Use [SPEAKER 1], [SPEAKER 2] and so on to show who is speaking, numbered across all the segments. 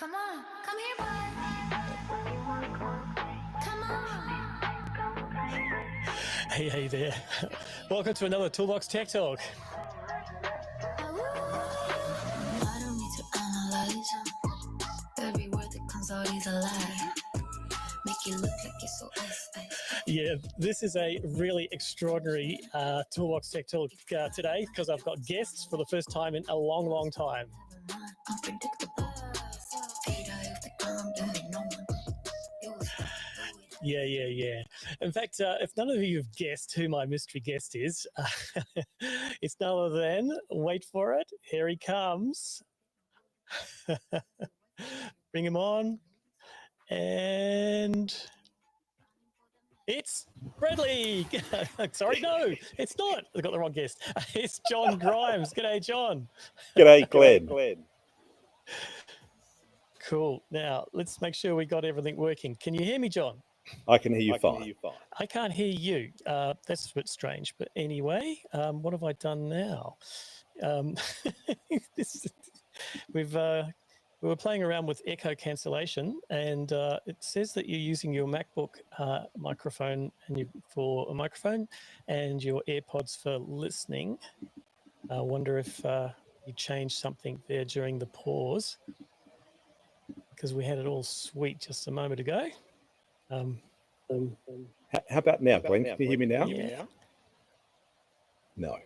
[SPEAKER 1] Come on, come here, boy. Come on.
[SPEAKER 2] Hey there. Welcome to another Toolbox Tech Talk.
[SPEAKER 1] I don't need to analyze every word that comes out is a lie. Make it look like it's so ice.
[SPEAKER 2] Yeah, this is a really extraordinary Toolbox Tech Talk today because I've got guests for the first time in a long time.
[SPEAKER 1] Unpredictable. Fade out of the ground, no one.
[SPEAKER 2] Yeah. In fact, if none of you have guessed who my mystery guest is, it's none other than, wait for it, here he comes. Bring him on. And it's Bradley. Sorry, no, it's not. I got the wrong guest. It's John Grimes. G'day, John.
[SPEAKER 3] G'day, Glenn.
[SPEAKER 2] Cool. Now, let's make sure we got everything working. Can you hear me, John?
[SPEAKER 3] I can hear you fine.
[SPEAKER 2] I can't hear you. That's a bit strange. But anyway, what have I done now? We were playing around with echo cancellation, and it says that you're using your MacBook microphone for a microphone and your AirPods for listening. I wonder if you changed something there during the pause, because we had it all sweet just a moment ago.
[SPEAKER 3] How about now, Glenn? Can you hear me now?
[SPEAKER 2] Yeah.
[SPEAKER 3] No.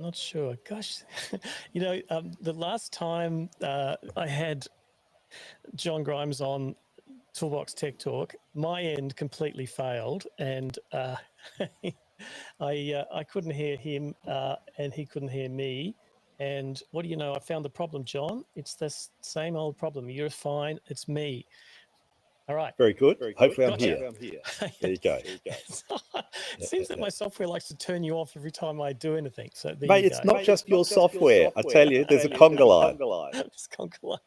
[SPEAKER 2] Not sure. Gosh, the last time I had John Grimes on Toolbox Tech Talk, my end completely failed, and I couldn't hear him, and he couldn't hear me. And what do you know? I found the problem, John. It's this same old problem. You're fine. It's me. All right.
[SPEAKER 3] Very good. Hopefully I'm
[SPEAKER 2] Gotcha.
[SPEAKER 3] here. There you go.
[SPEAKER 2] It seems that my software likes to turn you off every time I do anything. So
[SPEAKER 3] Mate, it's not just your software. I tell you, there's a conga line.
[SPEAKER 2] It's conga line.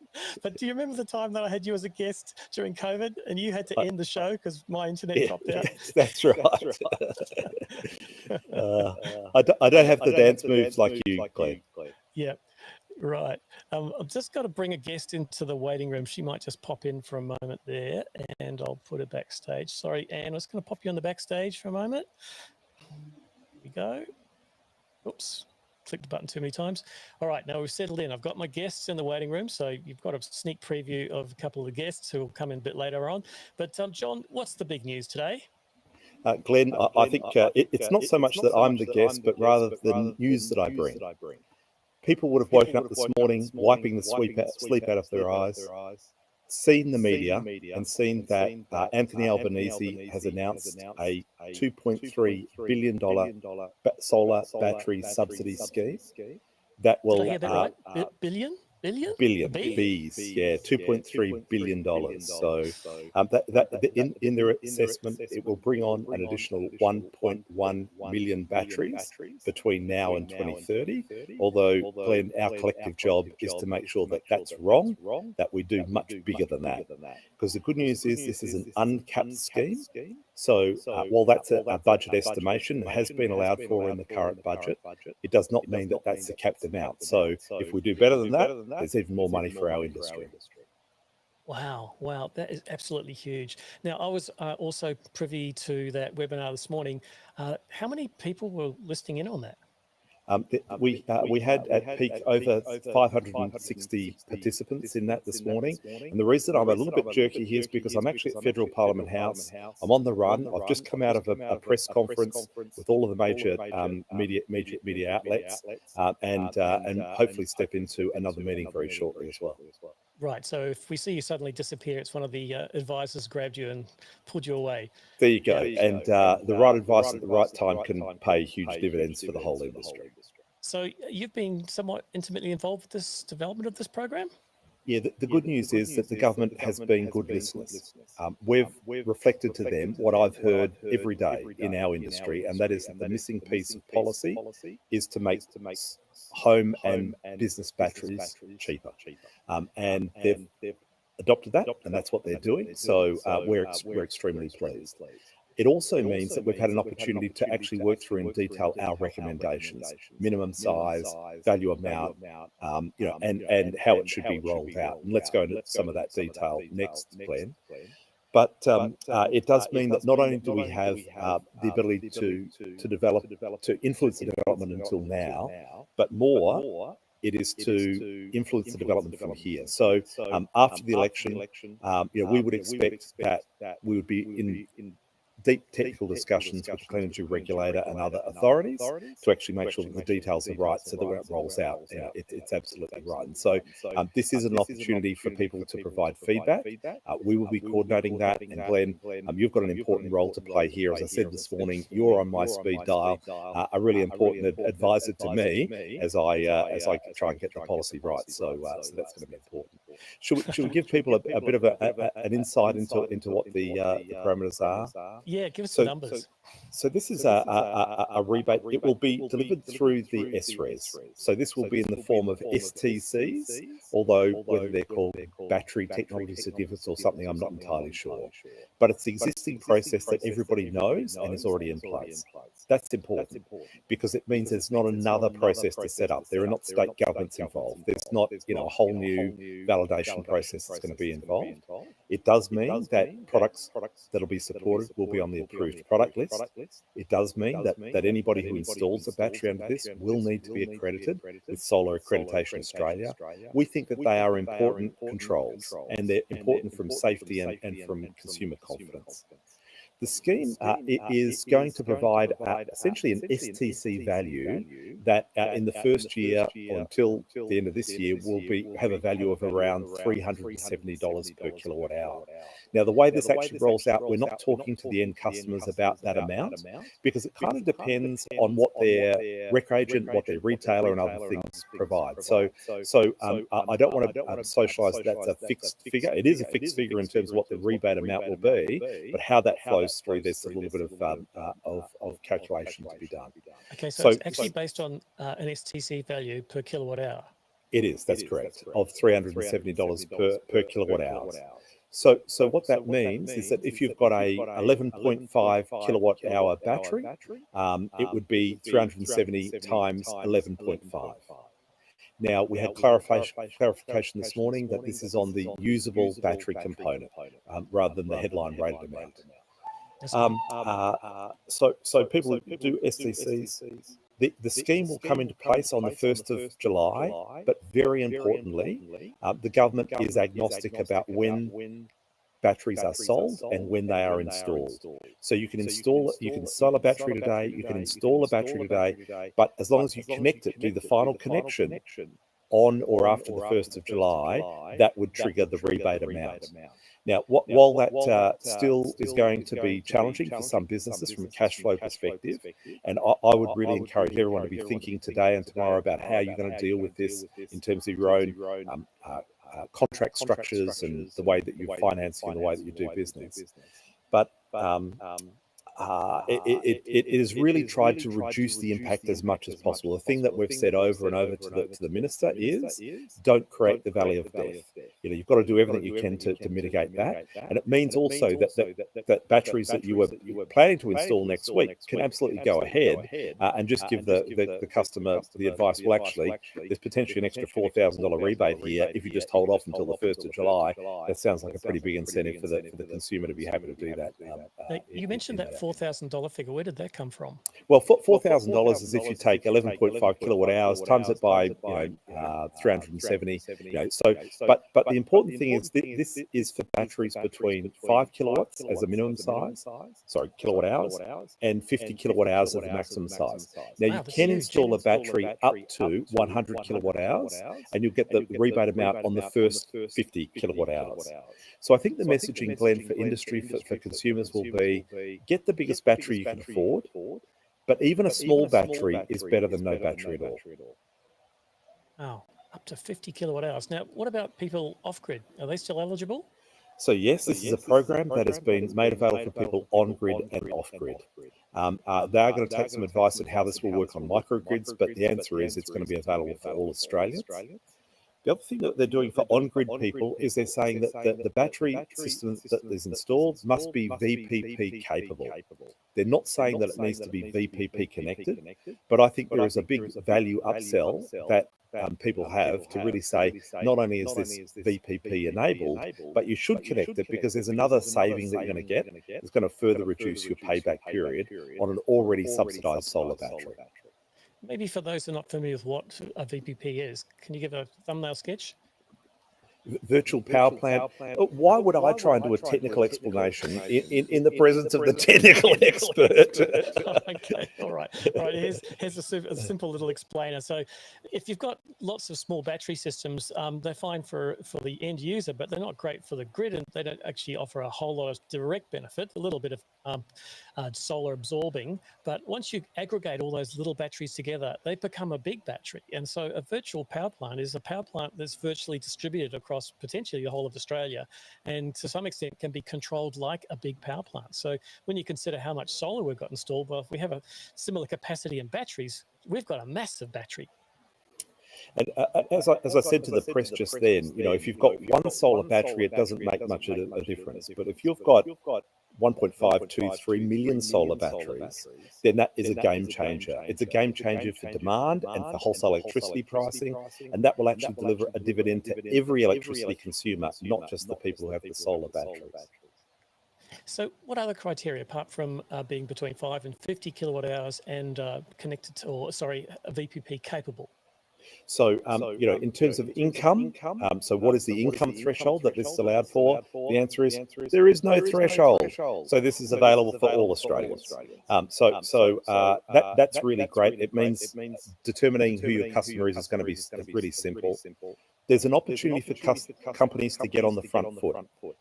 [SPEAKER 2] But do you remember the time that I had you as a guest during COVID and you had to end the show because my internet dropped out?
[SPEAKER 3] That's right. I don't have the dance moves like you, Glenn.
[SPEAKER 2] Yeah. Right. I've just got to bring a guest into the waiting room. She might just pop in for a moment there, and I'll put her backstage. Sorry, Anne, I was going to pop you on the backstage for a moment. Here we go. Oops, clicked the button too many times. All right, now we've settled in. I've got my guests in the waiting room, so you've got a sneak preview of a couple of the guests who will come in a bit later on. But John, what's the big news today?
[SPEAKER 3] Glenn, I think it's not so much that I'm the guest, but rather the news that I bring. People would have woken up this morning, wiping the sleep out of their eyes, seen the media, and seen that Anthony Albanese has announced a $2.3 billion solar battery subsidy scheme that will...
[SPEAKER 2] Did I hear that right? Billion?
[SPEAKER 3] B's, yeah, $2.3 billion. So in their assessment, it will bring on an additional 1.1 million batteries between now and 2030. Although, Glenn, our collective job is to make sure that that's wrong, that we do much bigger than that. Because the good news is this is an uncapped scheme. So while that's a budget estimation, it has been allowed for in the current budget, it does not mean that that's the capped amount. So if we do better than that, there's even more money for our industry.
[SPEAKER 2] Wow, that is absolutely huge. Now, I was also privy to that webinar this morning. How many people were listening in on that?
[SPEAKER 3] We had at peak over 560 participants in that this morning. And the reason I'm a little bit jerky here is because I'm actually at Federal Parliament House. I'm on the run. I've just come out of a press conference with all of the major media outlets and hopefully step into another meeting very shortly as well.
[SPEAKER 2] Right. So if we see you suddenly disappear, it's one of the advisors grabbed you and pulled you away.
[SPEAKER 3] There you go. And the right advice at the right time can pay huge dividends for the whole industry.
[SPEAKER 2] So you've been somewhat intimately involved with this development of this program?
[SPEAKER 3] Yeah, the good news is that the government has been good listeners. We've reflected to them what I've heard every day in our industry, and that is that the missing piece of policy is to make home and business batteries cheaper. And they've adopted that, and that's what they're doing. So we're extremely pleased. It also means that we've had an opportunity to actually work through in detail our recommendations, minimum size, value amount, and how it should be rolled out. And let's go into some of that detail next, Glenn. But it does mean that not only do we have the ability to influence the development until now, but more, it is to influence the development from here. So after the election, we would expect that we would be in deep technical discussions with the Clean Energy Regulator and other authorities to actually make sure that the details are right so that when it rolls out, it's absolutely right. And so this is an opportunity for people to provide feedback. We will be coordinating that. And Glenn, you've got an important role to play here. As I said this morning, you're on my speed dial, a really important advisor to me as I try and get the policy right. So that's going to be important. Should we give people a bit of an insight into what the parameters are?
[SPEAKER 2] Yeah, give us the numbers.
[SPEAKER 3] So this is a rebate. It will be delivered through the SRES. So this will be in the form of STCs, although whether they're called battery technology certificates or something, I'm not entirely sure. But it's the existing process that everybody knows and is already in place. That's important because it means there's not another process to set up. There are not state governments involved. There's not a whole new validation process that's going to be involved. It does mean that products that'll be supported will be on the approved product list. It does mean that anybody who installs a battery under this will need to be accredited with Solar Accreditation Australia. We think that they are important controls and they're important from safety and from consumer confidence. The scheme is going to provide essentially an STC value that in the first year or until the end of this year will have a value of around $370 per kilowatt hour. Now, the way this actually rolls out, we're not talking to the end customers about that amount because it kind of depends on what their rec agent, what their retailer and other things provide. So I don't want to socialise that that's a fixed figure. It is a fixed figure in terms of what the rebate amount will be, but how that flows through, there's a little bit of calculation to be done.
[SPEAKER 2] Okay, so it's actually based on an STC value per kilowatt hour.
[SPEAKER 3] It is, that's correct, of $370 per kilowatt hour. So what that means is that if you've got a 11.5 kilowatt hour battery, it would be 370 times 11.5. Now, we had clarification this morning that this is on the usable battery component rather than the headline rated amount. So people who do STCs, the scheme will come into place on the 1st of July, but very importantly, the government is agnostic about when batteries are sold and when they are installed. So you can sell a battery today, you can install a battery today, but as long as you connect it, do the final connection on or after the 1st of July, that would trigger the rebate amount. Now, while that still is going to be challenging for some businesses from a cash flow perspective, and I would really encourage everyone to be thinking today and tomorrow about how you're going to deal with this in terms of your own contract structures and the way that you're financing and the way that you do business. But it is really tried to reduce the impact as much as possible. The thing that we've said over and over to the minister is don't create the valley of death. You've got to do everything you can to mitigate that. And it means also that batteries that you were planning to install next week can absolutely go ahead and just give the customer the advice, well, actually, there's potentially an extra $4,000 rebate here. If you just hold off until the 1st of July, that sounds like a pretty big incentive for the consumer to be happy to do that.
[SPEAKER 2] You mentioned that $4,000 figure. Where did that come from?
[SPEAKER 3] Well, $4,000 is if you take 11.5 kilowatt hours, times it by 370. But the important thing is this is for batteries between 5 kilowatts as a minimum size, kilowatt hours, and 50 kilowatt hours as the maximum size. Now you can install a battery up to 100 kilowatt hours, and you'll get the rebate amount on the first 50 kilowatt hours. So I think the messaging, Glenn, for industry, for consumers will be, get the biggest battery you can afford, but even a small battery is better than no battery at all.
[SPEAKER 2] Oh, up to 50 kilowatt hours. Now, what about people off-grid? Are they still eligible?
[SPEAKER 3] So yes, this is a program that has been made available for people on-grid and off-grid. They are going to take some advice on how this will work on microgrids, but the answer is it's going to be available for all Australians. The other thing that they're doing for on-grid people is they're saying that the battery system that is installed must be VPP capable. They're not saying that it needs to be VPP connected, but I think there is a big value upsell that people have to really say, not only is this VPP enabled, but you should connect it because there's another saving that you're going to get. It's going to further reduce your payback period on an already subsidized solar battery.
[SPEAKER 2] Maybe for those who are not familiar with what a VPP is, can you give a thumbnail sketch?
[SPEAKER 3] Virtual power plant. Why would I try and do a technical explanation in the presence of the technical expert?
[SPEAKER 2] Okay, all right. Here's a simple little explainer. So if you've got lots of small battery systems, they're fine for the end user, but they're not great for the grid, and they don't actually offer a whole lot of direct benefit, a little bit of solar absorbing. But once you aggregate all those little batteries together, they become a big battery. And so a virtual power plant is a power plant that's virtually distributed across potentially the whole of Australia, and to some extent can be controlled like a big power plant. So when you consider how much solar we've got installed, well, if we have a similar capacity in batteries, we've got a massive battery.
[SPEAKER 3] And as I said to the press just then, if you've got one solar battery, it doesn't make much of a difference. But if you've got 1.523 million solar batteries, then that is a game changer. It's a game changer for demand and for wholesale electricity pricing, and that will actually deliver a dividend to every electricity consumer, not just the people who have the solar batteries.
[SPEAKER 2] So what other criteria, apart from being between 5 and 50 kilowatt hours and VPP capable?
[SPEAKER 3] So, in terms of income, so what is the income threshold that this is allowed for? The answer is there is no threshold. So this is available for all Australians. That's really great. It means determining who your customer is going to be really simple. There's an opportunity for companies to get on the front foot,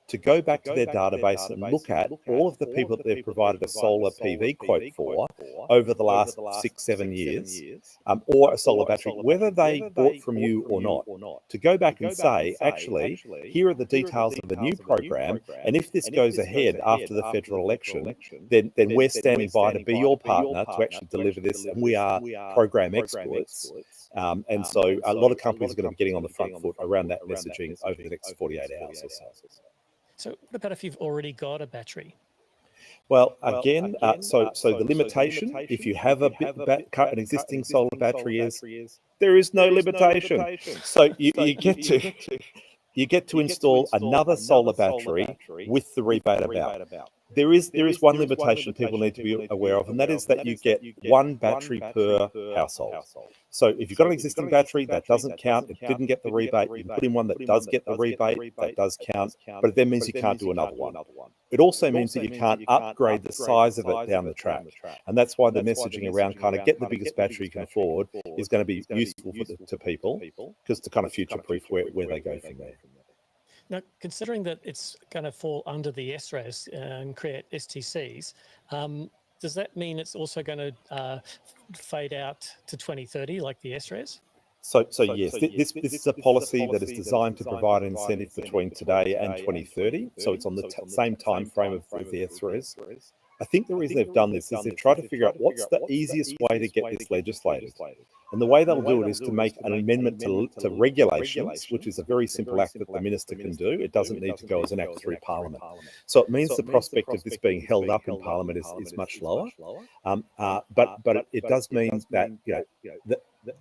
[SPEAKER 3] to go back to their database and look at all of the people that they've provided a solar PV quote for over the last 6-7 years, or a solar battery, whether they bought from you or not, to go back and say, actually, here are the details of the new program, and if this goes ahead after the federal election, then we're standing by to be your partner to actually deliver this, and we are program experts. And so a lot of companies are going to be getting on the front foot around that messaging over the next 48 hours or so.
[SPEAKER 2] So what about if you've already got a battery?
[SPEAKER 3] Well, again, so the limitation, if you have an existing solar battery, is there is no limitation. So you get to install another solar battery with the rebate amount. There is one limitation people need to be aware of, and that is that you get one battery per household. So if you've got an existing battery, that doesn't count. It didn't get the rebate. You can put in one that does get the rebate. That does count. But it then means you can't do another one. It also means that you can't upgrade the size of it down the track. And that's why the messaging around kind of get the biggest battery you can afford is going to be useful to people, because to kind of future-proof where they go from there.
[SPEAKER 2] Now, considering that it's going to fall under the SRAS and create STCs, does that mean it's also going to fade out to 2030 like the SRAS?
[SPEAKER 3] So yes, this is a policy that is designed to provide an incentive between today and 2030. So it's on the same time frame of the SRAS. I think the reason they've done this is they've tried to figure out what's the easiest way to get this legislated. And the way they'll do it is to make an amendment to regulations, which is a very simple act that the minister can do. It doesn't need to go as an act through Parliament. So it means the prospect of this being held up in Parliament is much lower. But it does mean that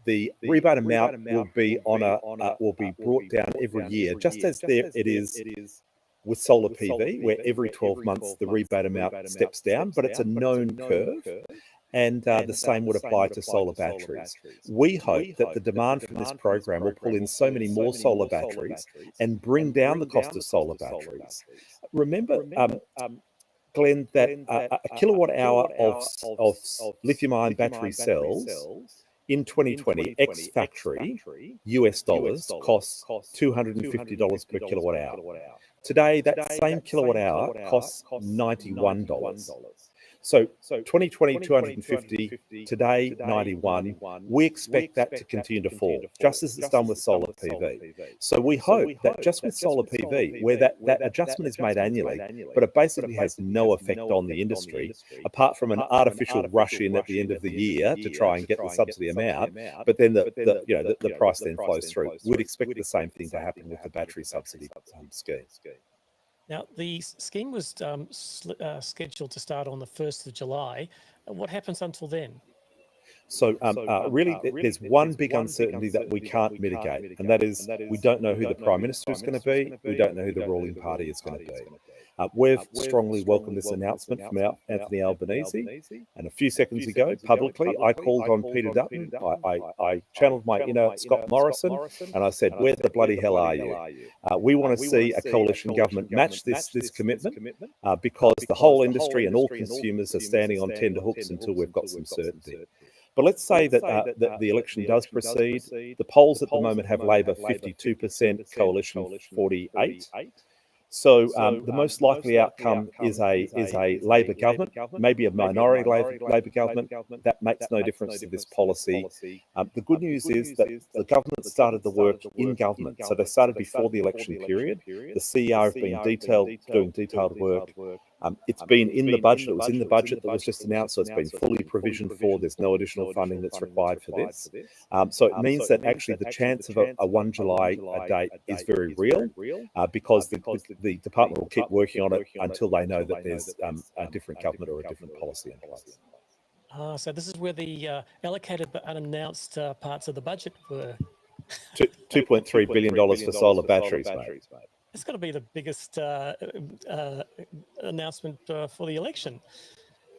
[SPEAKER 3] the rebate amount will be will be brought down every year, just as it is with solar PV, where every 12 months the rebate amount steps down, but it's a known curve. And the same would apply to solar batteries. We hope that the demand for this program will pull in so many more solar batteries and bring down the cost of solar batteries. Remember, Glenn, that a kilowatt hour of lithium-ion battery cells in 2020, ex-factory, US dollars, costs $250 per kilowatt hour. Today, that same kilowatt hour costs $91. So 2020, 250, today 91. We expect that to continue to fall, just as it's done with solar PV. So we hope that just with solar PV, where that adjustment is made annually, but it basically has no effect on the industry, apart from an artificial rush in at the end of the year to try and get the subsidy amount, but then the price then flows through. We'd expect the same thing to happen with the battery subsidy scheme.
[SPEAKER 2] Now, the scheme was scheduled to start on the 1st of July. What happens until then?
[SPEAKER 3] So really, there's one big uncertainty that we can't mitigate, and that is we don't know who the Prime Minister is going to be. We don't know who the ruling party is going to be. We've strongly welcomed this announcement from Anthony Albanese, and a few seconds ago, publicly, I called on Peter Dutton. I channeled my inner Scott Morrison, and I said, "Where the bloody hell are you? We want to see a coalition government match this commitment because the whole industry and all consumers are standing on tenterhooks until we've got some certainty." But let's say that the election does proceed. The polls at the moment have Labor 52%, Coalition 48%. So the most likely outcome is a Labor government, maybe a minority Labor government. That makes no difference to this policy. The good news is that the government started the work in government. So they started before the election period. The CER have been doing detailed work. It's been in the budget. It was in the budget that was just announced, so it's been fully provisioned for. There's no additional funding that's required for this. So it means that actually the chance of a 1 July date is very real because the department will keep working on it until they know that there's a different government or a different policy in place.
[SPEAKER 2] So this is where the allocated but unannounced parts of the budget were.
[SPEAKER 3] $2.3 billion for solar batteries, mate.
[SPEAKER 2] It's got to be the biggest announcement for the election.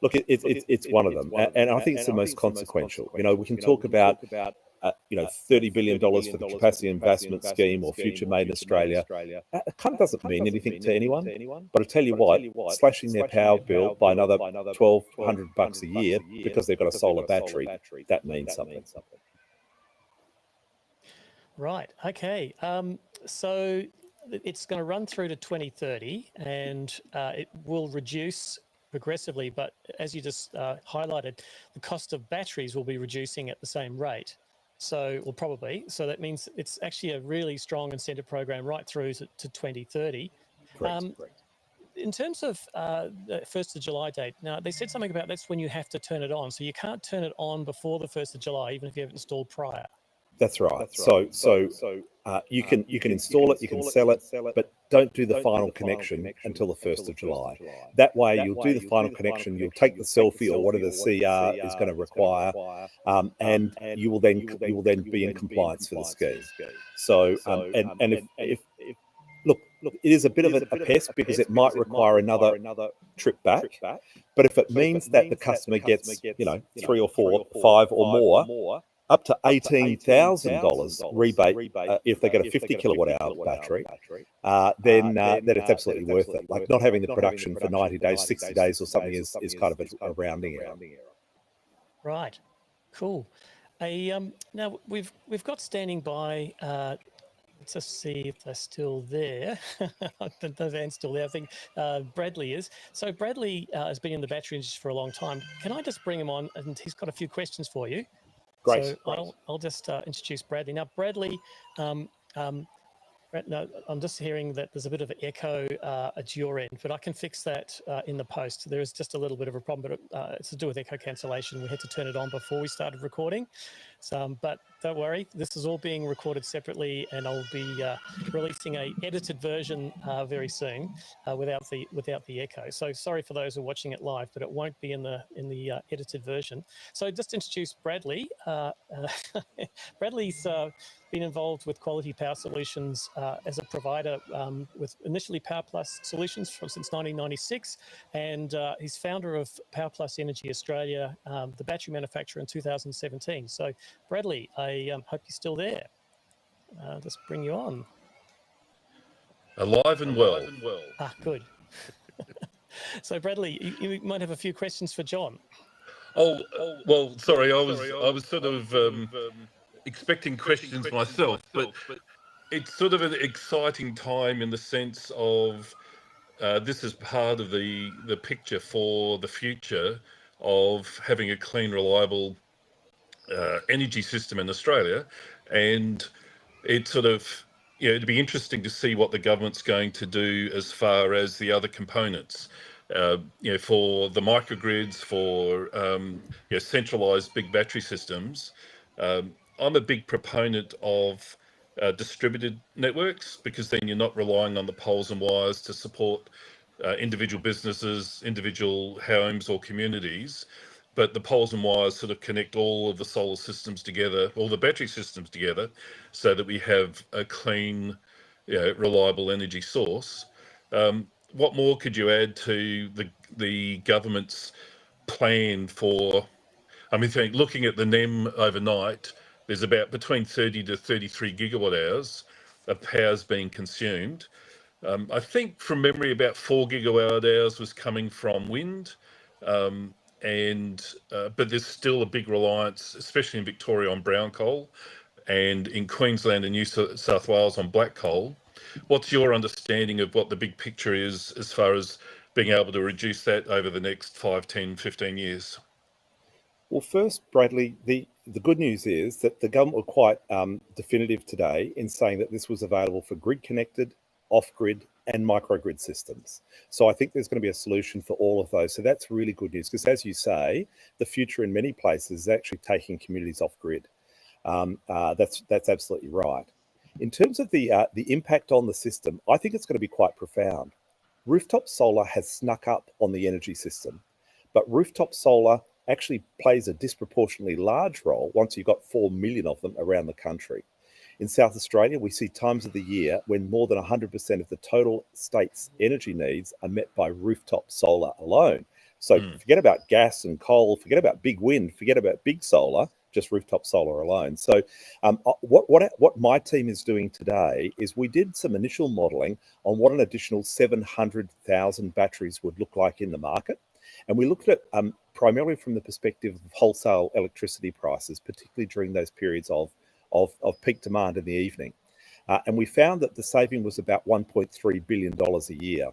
[SPEAKER 3] Look, it's one of them, and I think it's the most consequential. We can talk about $30 billion for the capacity investment scheme or Future Made in Australia. It kind of doesn't mean anything to anyone. But I tell you what, slashing their power bill by another $1,200 a year because they've got a solar battery, that means something.
[SPEAKER 2] Right. Okay. So it's going to run through to 2030, and it will reduce progressively. But as you just highlighted, the cost of batteries will be reducing at the same rate. So, well, probably. So that means it's actually a really strong incentive program right through to 2030.
[SPEAKER 3] Correct.
[SPEAKER 2] In terms of the 1st of July date, now they said something about that's when you have to turn it on. So you can't turn it on before the 1st of July, even if you have it installed prior.
[SPEAKER 3] That's right. So you can install it, you can sell it, but don't do the final connection until the 1st of July. That way, you'll do the final connection, you'll take the selfie or whatever the CR is going to require, and you will then be in compliance for the scheme. So and if look, it is a bit of a pest because it might require another trip back. But if it means that the customer gets 3 or 4, 5 or more, up to $18,000 rebate if they get a 50 kilowatt hour battery, then it's absolutely worth it. Like not having the production for 90 days, 60 days or something is kind of a rounding error.
[SPEAKER 2] Right. Cool. Now we've got standing by. Let's just see if they're still there. The van's still there. I think Bradley is. So Bradley has been in the battery industry for a long time. Can I just bring him on? And he's got a few questions for you.
[SPEAKER 3] Great.
[SPEAKER 2] So I'll just introduce Bradley. Now, Bradley, no, I'm just hearing that there's a bit of an echo at your end, but I can fix that in the post. There is just a little bit of a problem, but it's to do with echo cancellation. We had to turn it on before we started recording. So, but don't worry, this is all being recorded separately, and I'll be releasing a edited version very soon without the echo. So sorry for those who are watching it live, but it won't be in the edited version. So just introduce Bradley. Bradley's been involved with Quality Power Solutions as a provider with initially Power Plus Solutions since 1996, and he's founder of Power Plus Energy Australia, the battery manufacturer, in 2017. So Bradley, I hope you're still there. Just bring you on.
[SPEAKER 4] Alive and well.
[SPEAKER 2] Good. So Bradley, you might have a few questions for John.
[SPEAKER 4] Oh well, sorry, I was sort of expecting questions myself, but it's sort of an exciting time in the sense of this is part of the picture for the future of having a clean, reliable energy system in Australia. And it sort of, it'd be interesting to see what the government's going to do as far as the other components, for the microgrids, for centralised big battery systems. I'm a big proponent of distributed networks, because then you're not relying on the poles and wires to support individual businesses, individual homes or communities. But the poles and wires sort of connect all of the solar systems together, all the battery systems together, so that we have a clean, reliable energy source. What more could you add to the government's plan for? I mean, looking at the NEM overnight, there's about between 30 to 33 gigawatt hours of power's being consumed. I think from memory, about 4 gigawatt hours was coming from wind. But there's still a big reliance, especially in Victoria, on brown coal, and in Queensland and New South Wales on black coal. What's your understanding of what the big picture is as far as being able to reduce that over the next 5, 10, 15 years?
[SPEAKER 3] Well, first, Bradley, the good news is that the government were quite definitive today in saying that this was available for grid-connected, off-grid and microgrid systems. So I think there's going to be a solution for all of those. So that's really good news, because as you say, the future in many places is actually taking communities off-grid. That's absolutely right. In terms of the impact on the system, I think it's going to be quite profound. Rooftop solar has snuck up on the energy system, but rooftop solar actually plays a disproportionately large role once you've got 4 million of them around the country. In South Australia, we see times of the year when more than 100% of the total state's energy needs are met by rooftop solar alone. So forget about gas and coal, forget about big wind, forget about big solar, just rooftop solar alone. So what my team is doing today is we did some initial modelling on what an additional 700,000 batteries would look like in the market. And we looked at primarily from the perspective of wholesale electricity prices, particularly during those periods of peak demand in the evening. And we found that the saving was about $1.3 billion a year.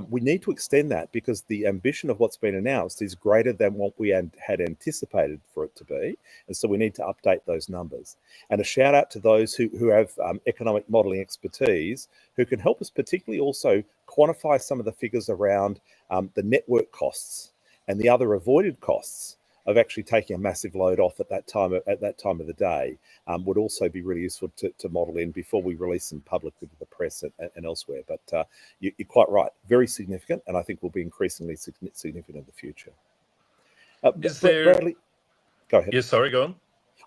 [SPEAKER 3] We need to extend that because the ambition of what's been announced is greater than what we had anticipated for it to be. And so we need to update those numbers. And a shout out to those who have economic modelling expertise, who can help us particularly also quantify some of the figures around the network costs and the other avoided costs of actually taking a massive load off at that time of the day, would also be really useful to model in before we release them publicly to the press and elsewhere. But you're quite right, very significant, and I think will be increasingly significant in the future. Bradley, go ahead.
[SPEAKER 4] Yes, sorry, go on.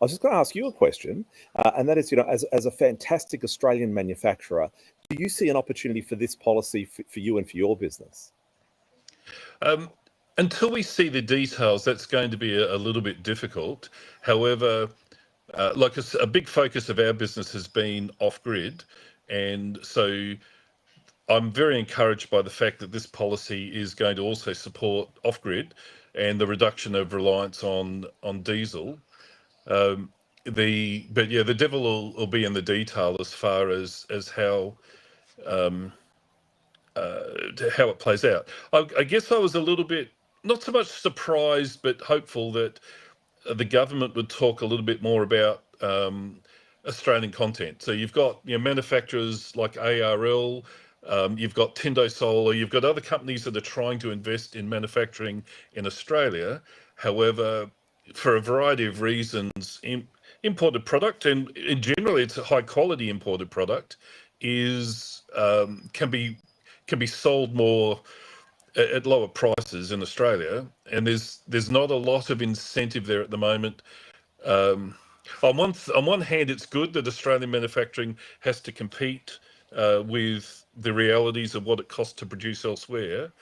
[SPEAKER 3] I was just going to ask you a question, and that is, as a fantastic Australian manufacturer, do you see an opportunity for this policy for you and for your business?
[SPEAKER 4] Until we see the details, that's going to be a little bit difficult. However, like a big focus of our business has been off-grid. And so I'm very encouraged by the fact that this policy is going to also support off-grid and the reduction of reliance on diesel. But the devil will be in the detail as far as how it plays out. I guess I was a little bit, not so much surprised, but hopeful that the government would talk a little bit more about Australian content. So you've got manufacturers like ARL, you've got Tindo Solar, you've got other companies that are trying to invest in manufacturing in Australia. However, for a variety of reasons, imported product, and generally it's a high quality imported product, can be sold more at lower prices in Australia, and there's not a lot of incentive there at the moment. On one hand, it's good that Australian manufacturing has to compete with the realities of what it costs to produce elsewhere,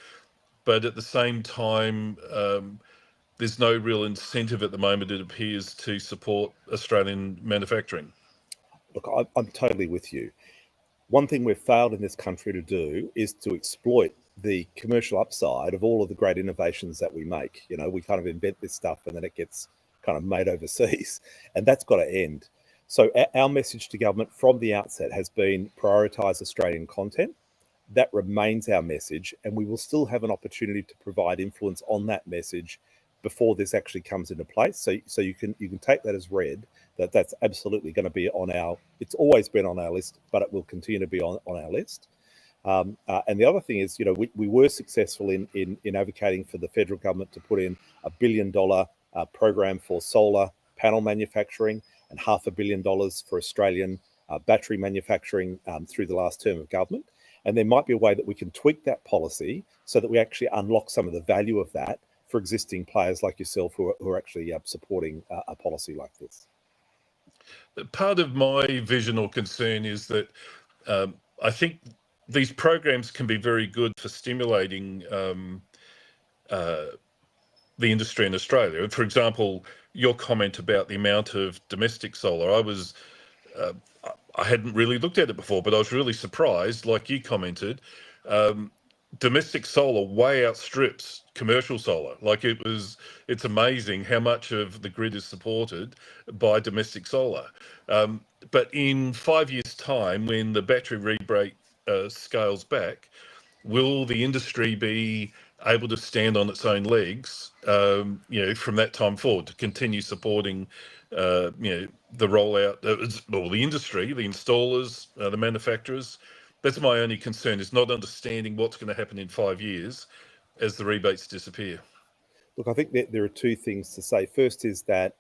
[SPEAKER 4] but at the same time, there's no real incentive at the moment, it appears, to support Australian manufacturing.
[SPEAKER 3] Look, I'm totally with you. One thing we've failed in this country to do is to exploit the commercial upside of all of the great innovations that we make. We kind of invent this stuff and then it gets kind of made overseas, and that's got to end. So our message to government from the outset has been prioritise Australian content. that remains our message, and we will still have an opportunity to provide influence on that message before this actually comes into place. So you can take that as read, that that's absolutely going to be on our. It's always been on our list, but it will continue to be on our list. And the other thing is, we were successful in advocating for the federal government to put in $1 billion program for solar panel manufacturing and $500 million for Australian battery manufacturing through the last term of government. And there might be a way that we can tweak that policy so that we actually unlock some of the value of that for existing players like yourself who are actually supporting a policy like this.
[SPEAKER 4] Part of my vision or concern is that I think these programs can be very good for stimulating the industry in Australia. For example, your comment about the amount of domestic solar, I hadn't really looked at it before, but I was really surprised, like you commented, domestic solar way outstrips commercial solar. Like it's amazing how much of the grid is supported by domestic solar. But in 5 years' time, when the battery rebate scales back, will the industry be able to stand on its own legs, from that time forward to continue supporting, the rollout, the industry, the installers, the manufacturers? That's my only concern, is not understanding what's going to happen in 5 years as the rebates disappear.
[SPEAKER 3] Look, I think that there are two things to say. First is that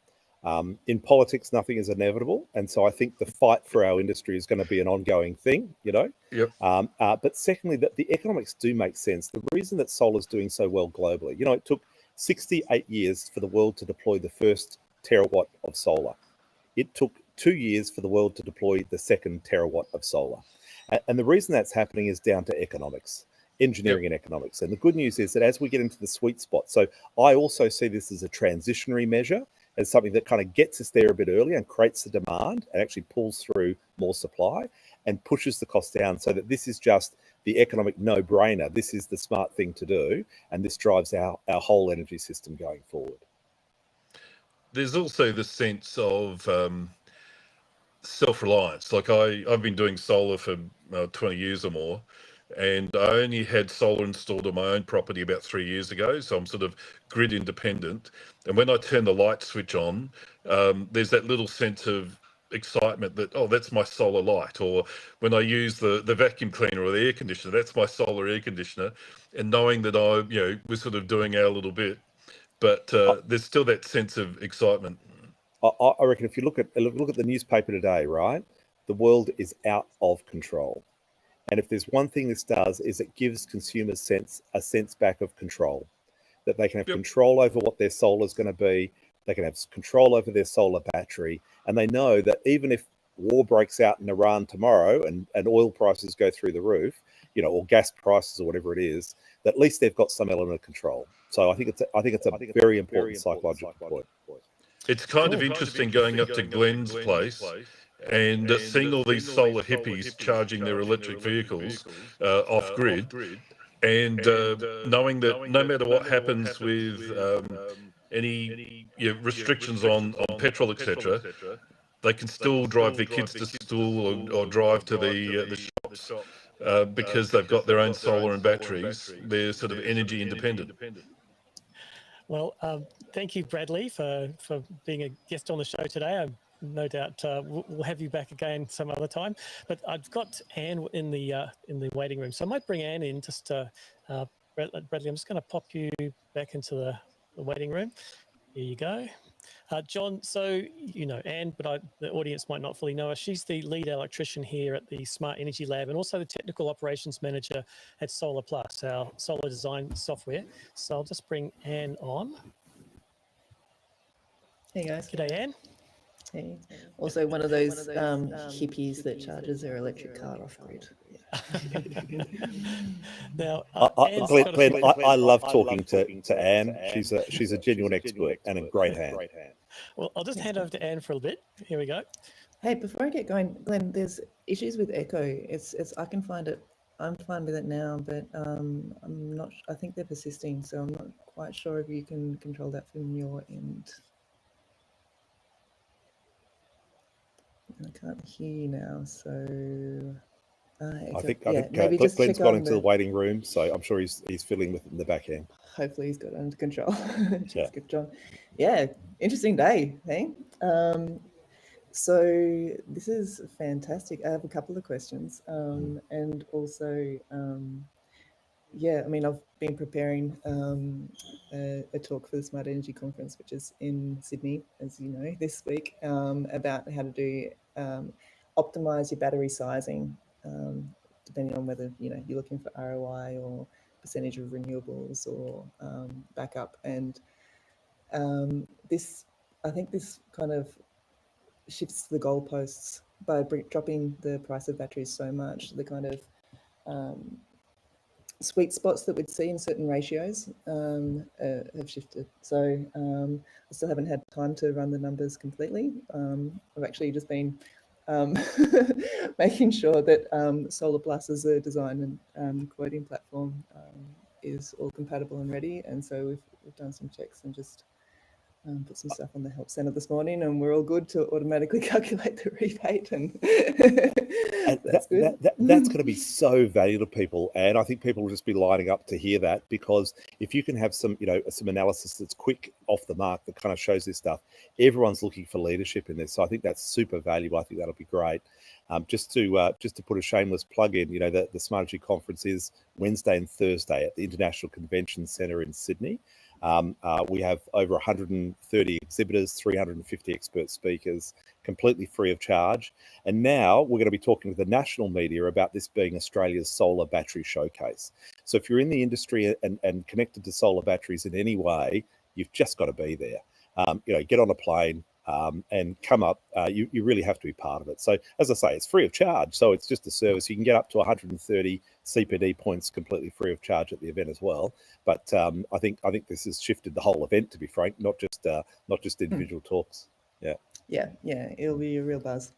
[SPEAKER 3] in politics, nothing is inevitable. And so I think the fight for our industry is going to be an ongoing thing,
[SPEAKER 4] Yep.
[SPEAKER 3] But secondly, that the economics do make sense. The reason that solar is doing so well globally, it took 68 years for the world to deploy the first terawatt of solar. It took 2 years for the world to deploy the second terawatt of solar. And the reason that's happening is down to economics, engineering and economics. And the good news is that as we get into the sweet spot, so I also see this as a transitionary measure, as something that kind of gets us there a bit early and creates the demand and actually pulls through more supply and pushes the cost down, so that this is just the economic no-brainer. This is the smart thing to do, and this drives our whole energy system going forward.
[SPEAKER 4] There's also the sense of self-reliance. Like I've been doing solar for 20 years or more, and I only had solar installed on my own property about 3 years ago, so I'm sort of grid independent. And when I turn the light switch on, there's that little sense of excitement that, oh, that's my solar light. Or when I use the vacuum cleaner or the air conditioner, that's my solar air conditioner. And knowing that we're sort of doing our little bit, but there's still that sense of excitement.
[SPEAKER 3] I reckon if you look at the newspaper today, right, the world is out of control. And if there's one thing this does, is it gives consumers a sense back of control, that they can have control over what their solar is going to be. They can have control over their solar battery. And they know that even if war breaks out in Iran tomorrow and oil prices go through the roof, or gas prices or whatever it is, that at least they've got some element of control. So I think it's a very important psychological point.
[SPEAKER 4] It's kind of interesting going up to Glenn's place and seeing all these solar hippies charging their electric vehicles off grid, and knowing that no matter what happens with any restrictions on petrol, etc., they can still drive their kids to school or drive to the shops because they've got their own solar and batteries. They're sort of energy independent.
[SPEAKER 2] Well, thank you, Bradley, for being a guest on the show today. I've no doubt we'll have you back again some other time. But I've got Anne in the waiting room, so I might bring Anne in just to Bradley. I'm just going to pop you back into the waiting room. Here you go. John, so you know Anne, but the audience might not fully know her. She's the lead electrician here at the Smart Energy Lab and also the technical operations manager at Solar Plus, our solar design software. So I'll just bring Anne on.
[SPEAKER 5] Hey guys.
[SPEAKER 2] G'day, Anne.
[SPEAKER 5] Hey. Also one of those hippies that charges their electric car off grid.
[SPEAKER 2] Now,
[SPEAKER 3] Glenn, I love talking to Anne. She's a genuine expert and a great hand.
[SPEAKER 2] Well, I'll just hand over to Anne for a bit. Here we go.
[SPEAKER 5] Hey, before I get going, Glenn, there's issues with echo. It's I can find it. I'm fine with it now, but I'm not. I think they're persisting, so I'm not quite sure if you can control that from your end. I can't hear you now, so
[SPEAKER 3] I think
[SPEAKER 5] maybe just
[SPEAKER 3] Glenn's
[SPEAKER 5] check
[SPEAKER 3] gone
[SPEAKER 5] on
[SPEAKER 3] into the waiting room, so I'm sure he's fiddling with it in the back end.
[SPEAKER 5] Hopefully he's got it under control. Cheers,
[SPEAKER 3] Yeah.
[SPEAKER 5] good John. Yeah, interesting day, hey? So this is fantastic. I have a couple of questions, and also, yeah, I mean, I've been preparing a talk for the Smart Energy Conference, which is in Sydney, as you know, this week, about how to do optimize your battery sizing, depending on whether you're looking for ROI or percentage of renewables or backup. And I think this kind of shifts the goalposts by dropping the price of batteries so much. The kind of sweet spots that we'd see in certain ratios have shifted. So I still haven't had time to run the numbers completely. I've actually just been making sure that Solar Plus as a design and quoting platform is all compatible and ready. And so we've done some checks and just put some stuff on the help center this morning, and we're all good to automatically calculate the rebate, and that's good.
[SPEAKER 3] That's going to be so valuable to people, and I think people will just be lining up to hear that, because if you can have some analysis that's quick, off the mark, that kind of shows this stuff, everyone's looking for leadership in this. So I think that's super valuable. I think that'll be great. Just to put a shameless plug in, the Smart Energy Conference is Wednesday and Thursday at the International Convention Centre in Sydney. We have over 130 exhibitors, 350 expert speakers, completely free of charge. And now we're going to be talking with the national media about this being Australia's solar battery showcase. So if you're in the industry and connected to solar batteries in any way, you've just got to be there. Get on a plane and come up. You really have to be part of it. So as I say, it's free of charge. So it's just a service. You can get up to 130 CPD points completely free of charge at the event as well. But I think this has shifted the whole event, to be frank, not just individual talks.
[SPEAKER 5] Yeah, it'll be a real buzz.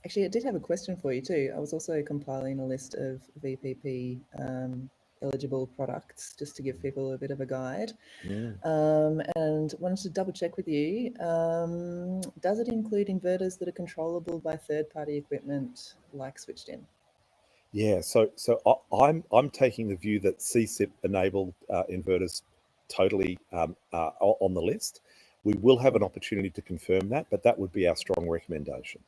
[SPEAKER 5] Actually, I did have a question for you too. I was also compiling a list of VPP eligible products just to give people a bit of a guide, and wanted to double check with you. Does it include inverters that are controllable by third-party equipment like switched in?
[SPEAKER 3] Yeah, so I'm taking the view that CSIP enabled inverters totally on the list. We will have an opportunity to confirm that, but that would be our strong recommendation.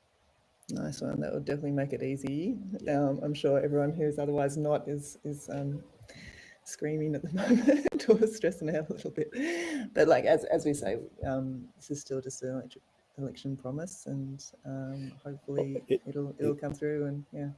[SPEAKER 5] Nice one. That would definitely make it easy. I'm sure everyone who's otherwise not is screaming at the moment or stressing out a little bit. But like as we say, this is still just an election promise, and hopefully it'll come through. And yeah,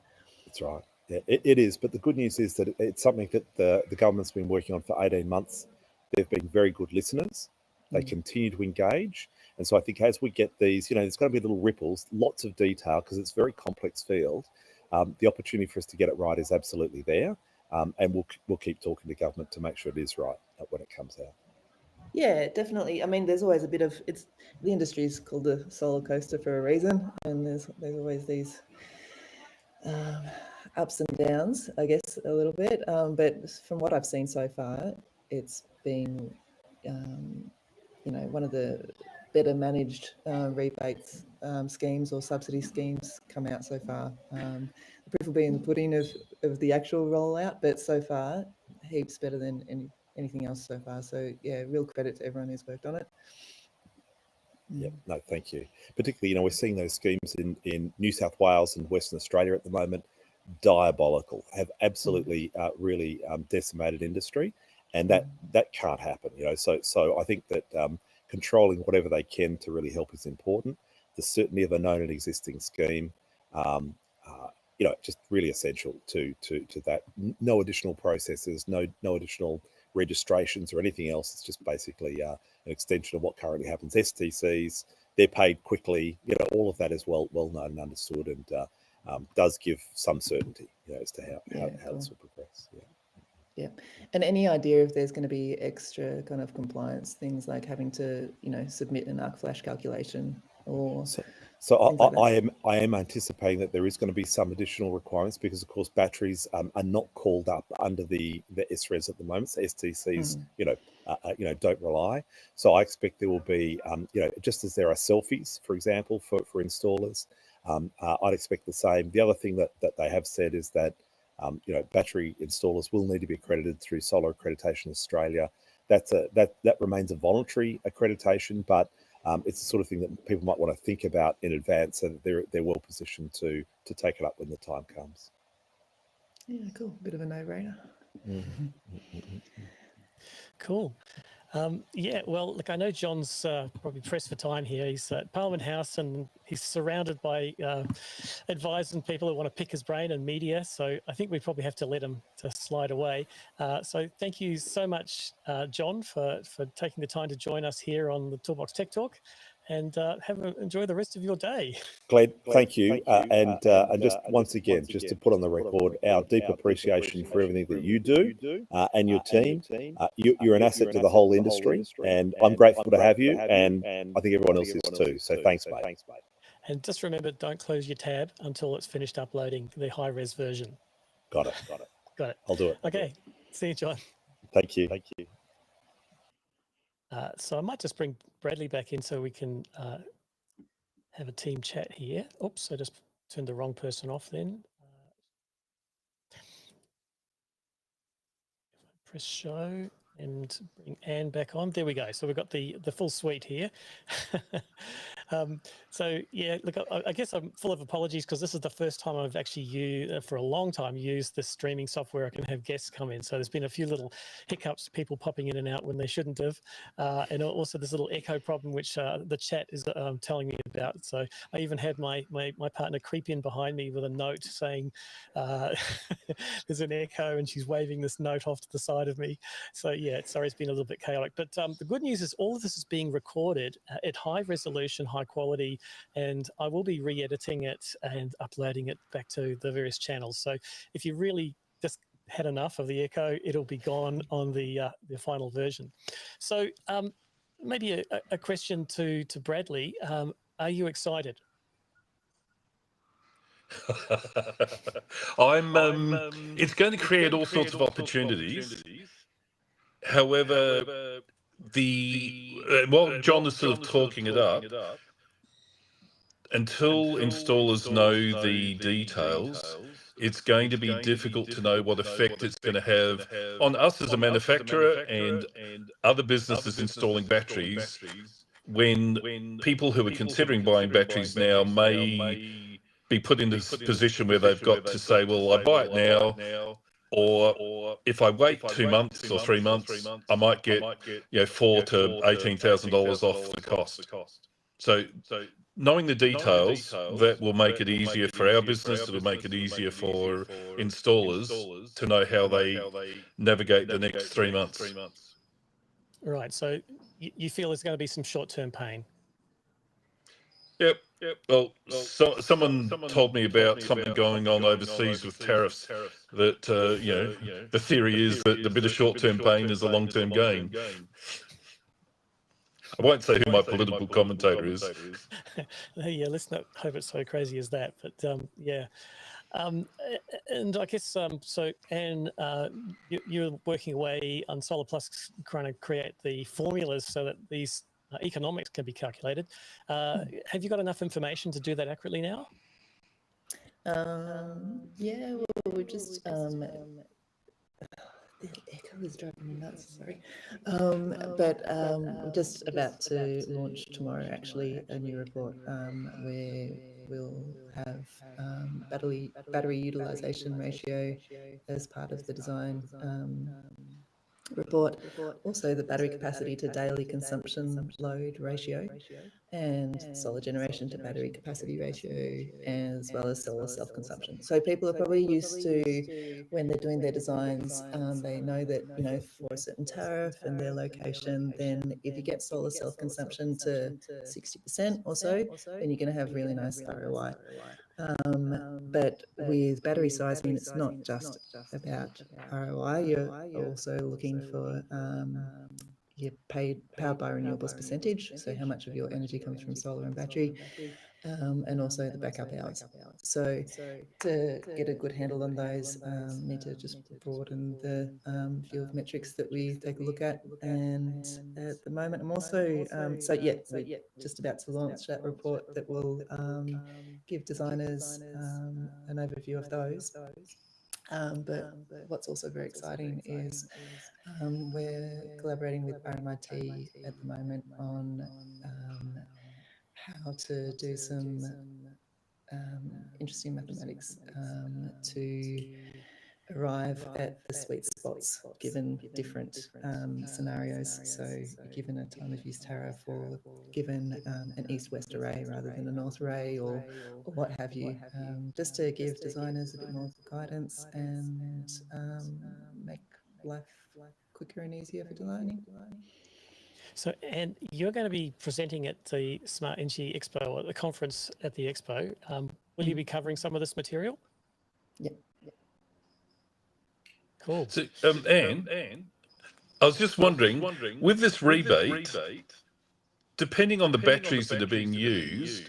[SPEAKER 3] that's right. Yeah, it is. But the good news is that it's something that the government's been working on for 18 months. They've been very good listeners. They continue to engage. And so I think as we get these, there's going to be little ripples, lots of detail, because it's a very complex field. The opportunity for us to get it right is absolutely there. And we'll keep talking to government to make sure it is right when it comes out.
[SPEAKER 5] Yeah, definitely. I mean, there's always a bit of the industry is called a solar coaster for a reason, and there's always these ups and downs, I guess, a little bit. But from what I've seen so far, it's been one of the better managed rebates schemes or subsidy schemes come out so far. The proof will be in the pudding of the actual rollout, but so far, heaps better than anything else so far. So yeah, real credit to everyone who's worked on it.
[SPEAKER 3] Yeah, no, thank you. Particularly, we're seeing those schemes in New South Wales and Western Australia at the moment, diabolical, have absolutely really decimated industry, and that can't happen. So I think that controlling whatever they can to really help is important. The certainty of a known and existing scheme, just really essential to that. No additional processes, no additional registrations or anything else. It's just basically an extension of what currently happens. STCs, they're paid quickly. All of that is well known and understood, and does give some certainty as to how this will progress.
[SPEAKER 5] Yeah. And any idea if there's going to be extra kind of compliance things like having to, submit an arc flash calculation or
[SPEAKER 3] so I am anticipating that there is going to be some additional requirements, because of course batteries are not called up under the SRES at the moment. So STCs, don't rely. So I expect there will be, just as there are selfies, for example, for installers, I'd expect the same. The other thing that they have said is that battery installers will need to be accredited through Solar Accreditation Australia. That remains a voluntary accreditation, but it's the sort of thing that people might want to think about in advance, so that they're well positioned to take it up when the time comes.
[SPEAKER 5] Yeah, cool. Bit of a no-brainer.
[SPEAKER 2] Cool. Yeah, well, look, I know John's probably pressed for time here. He's at Parliament House and he's surrounded by advisors people who want to pick his brain and media. So I think we probably have to let him to slide away. So thank you so much, John, for taking the time to join us here on the Toolbox Tech Talk, and enjoy the rest of your day.
[SPEAKER 3] Glad, thank you. And just once again, just to put on the record, our deep appreciation for everything that you do and your team. You're an asset to the whole industry, and I'm grateful to have you, and I think everyone else is too. So thanks, mate.
[SPEAKER 2] And just remember, don't close your tab until it's finished uploading the high-res version.
[SPEAKER 3] Got it. I'll do it.
[SPEAKER 2] Okay. See you, John.
[SPEAKER 3] Thank you.
[SPEAKER 2] So I might just bring Bradley back in so we can have a team chat here. Oops, I just turned the wrong person off then. Press show and bring Anne back on. There we go. So we've got the full suite here. So yeah, look, I guess I'm full of apologies because this is the first time I've actually used, for a long time, used this streaming software. I can have guests come in. So there's been a few little hiccups, people popping in and out when they shouldn't have. And also this little echo problem, which the chat is telling me about. So I even had my partner creep in behind me with a note saying there's an echo, and she's waving this note off to the side of me. So yeah, sorry, it's been a little bit chaotic. But the good news is all of this is being recorded at high resolution, high quality, and I will be re-editing it and uploading it back to the various channels. So if you really just had enough of the echo, it'll be gone on the final version. So maybe a question to Bradley. Are you excited?
[SPEAKER 4] It's going to create all sorts of opportunities. However, while John is sort of talking it up, until installers know the details, it's going to be difficult to know what effect it's going to have on us as a manufacturer and other businesses installing batteries, when people who are considering buying batteries now may be put in this position where they've got to say, well, I buy it now, or if I wait 2 months or 3 months, I might get $4,000 to $18,000 off the cost. So knowing the details, that will make it easier for our business. It'll make it easier for installers to know how they navigate the next 3 months.
[SPEAKER 2] Right. So you feel there's going to be some short-term pain.
[SPEAKER 4] Yep. Well, someone told me about something going on overseas with tariffs. That the theory is that the bit of short-term pain is a long-term gain. I won't say who my political commentator is.
[SPEAKER 2] Yeah, let's not hope it's so crazy as that. But yeah. And I guess, so Anne, you're working away on Solar Plus, trying to create the formulas so that these economics can be calculated. Have you got enough information to do that accurately now?
[SPEAKER 5] Yeah, well, we just the echo is driving me nuts, sorry. But we're just about to launch tomorrow, actually, a new report where we'll have battery utilization ratio as part of the design report, also the battery capacity to daily consumption load ratio, and solar generation to battery capacity ratio, as well as solar self-consumption. So people are probably used to, when they're doing their designs, they know that, for a certain tariff and their location, then if you get solar self-consumption to 60% or so, then you're going to have really nice ROI. But with battery sizing, it's not just about ROI. You're also looking for your powered by renewables percentage, so how much of your energy comes from solar and battery, and also the backup hours. So to get a good handle on those, need to just broaden the view of metrics that we take a look at. And at the moment, I'm also, we're just about to launch that report that will give designers an overview of those. But what's also very exciting is we're collaborating with RMIT at the moment on how to do some interesting mathematics to arrive at the sweet spots given different scenarios. So given a time of use tariff, or given an east-west array rather than a north array, or what have you, just to give designers a bit more guidance and make life quicker and easier for designing.
[SPEAKER 2] So, and you're going to be presenting at the Smart Energy Expo, or the conference at the Expo. Will you be covering some of this material?
[SPEAKER 5] Yep.
[SPEAKER 2] Cool.
[SPEAKER 4] So, Anne, I was just wondering, with this rebate, depending on the batteries that are being used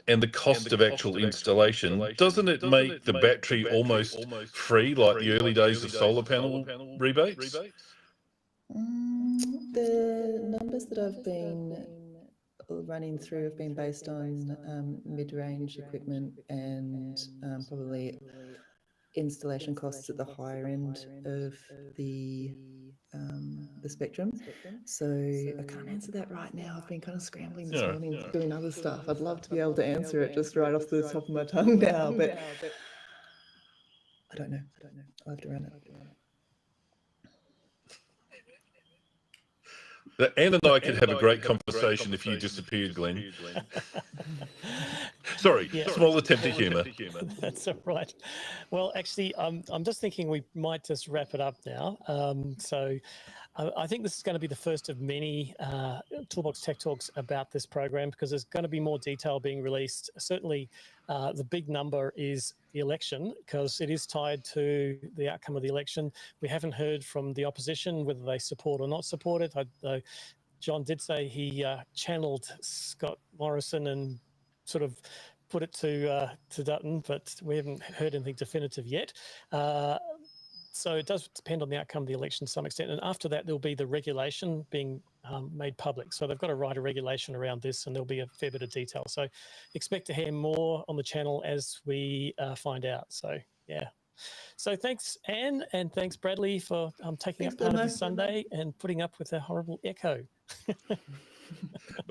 [SPEAKER 4] and the cost of actual installation, doesn't it make the battery almost free, like the early days of solar panel rebates?
[SPEAKER 5] The numbers that I've been running through have been based on mid-range equipment and probably installation costs at the higher end of the spectrum. So I can't answer that right now. I've been kind of scrambling this morning doing other stuff. I'd love to be able to answer it just right off the top of my tongue now, but I don't know. I'll have to run it.
[SPEAKER 4] Anne and I could have a great conversation if you disappeared, Glenn. Sorry, small attempt at humour.
[SPEAKER 2] That's all right. Well, actually, I'm just thinking we might just wrap it up now. So I think this is going to be the first of many Toolbox Tech Talks about this program, because there's going to be more detail being released. Certainly, the big number is the election, because it is tied to the outcome of the election. We haven't heard from the opposition whether they support or not support it. John did say he channeled Scott Morrison and sort of put it to Dutton, but we haven't heard anything definitive yet. So it does depend on the outcome of the election to some extent. And after that, there'll be the regulation being made public. So they've got to write a regulation around this, and there'll be a fair bit of detail. So expect to hear more on the channel as we find out. So, yeah. So thanks, Anne, and thanks, Bradley, for taking up part of this Sunday and putting up with a horrible echo.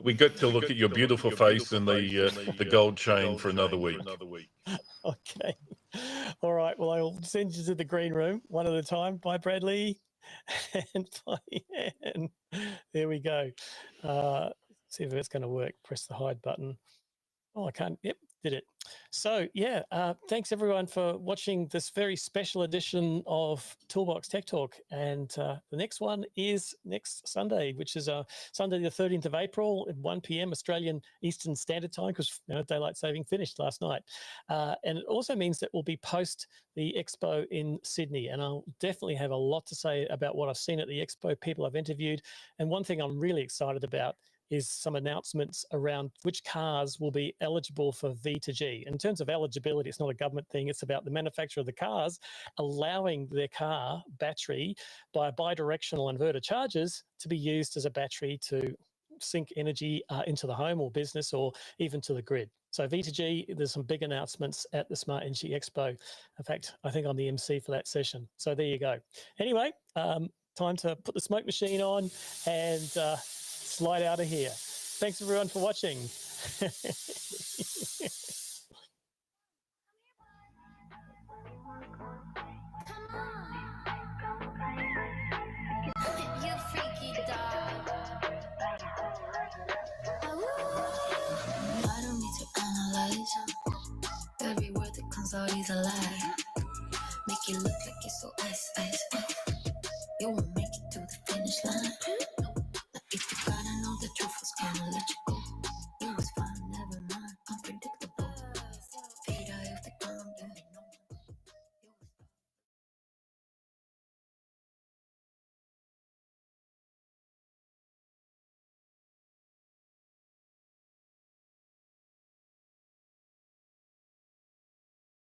[SPEAKER 4] We got to look at your beautiful face and the gold chain for another week.
[SPEAKER 2] Okay. All right. Well, I'll send you to the green room one at a time. Bye, Bradley. And bye, Anne. There we go. See if it's going to work. Press the hide button. Oh, I can't. Yep, did it. So, yeah, thanks everyone for watching this very special edition of Toolbox Tech Talk. And the next one is next Sunday, which is Sunday the 13th of April at 1 p.m. Australian Eastern Standard Time, because daylight saving finished last night. And it also means that we'll be post the Expo in Sydney. And I'll definitely have a lot to say about what I've seen at the Expo, people I've interviewed. And one thing I'm really excited about is some announcements around which cars will be eligible for V2G. In terms of eligibility, it's not a government thing. It's about the manufacturer of the cars allowing their car battery by bidirectional inverter chargers to be used as a battery to sink energy into the home or business or even to the grid. So V2G, there's some big announcements at the Smart Energy Expo. In fact, I think I'm the MC for that session. So there you go. Anyway, time to put the smoke machine on and slide out of here. Thanks everyone for watching.
[SPEAKER 1] You freaky dog. I don't need to analyze every word that comes out is a lie. Make it look like it's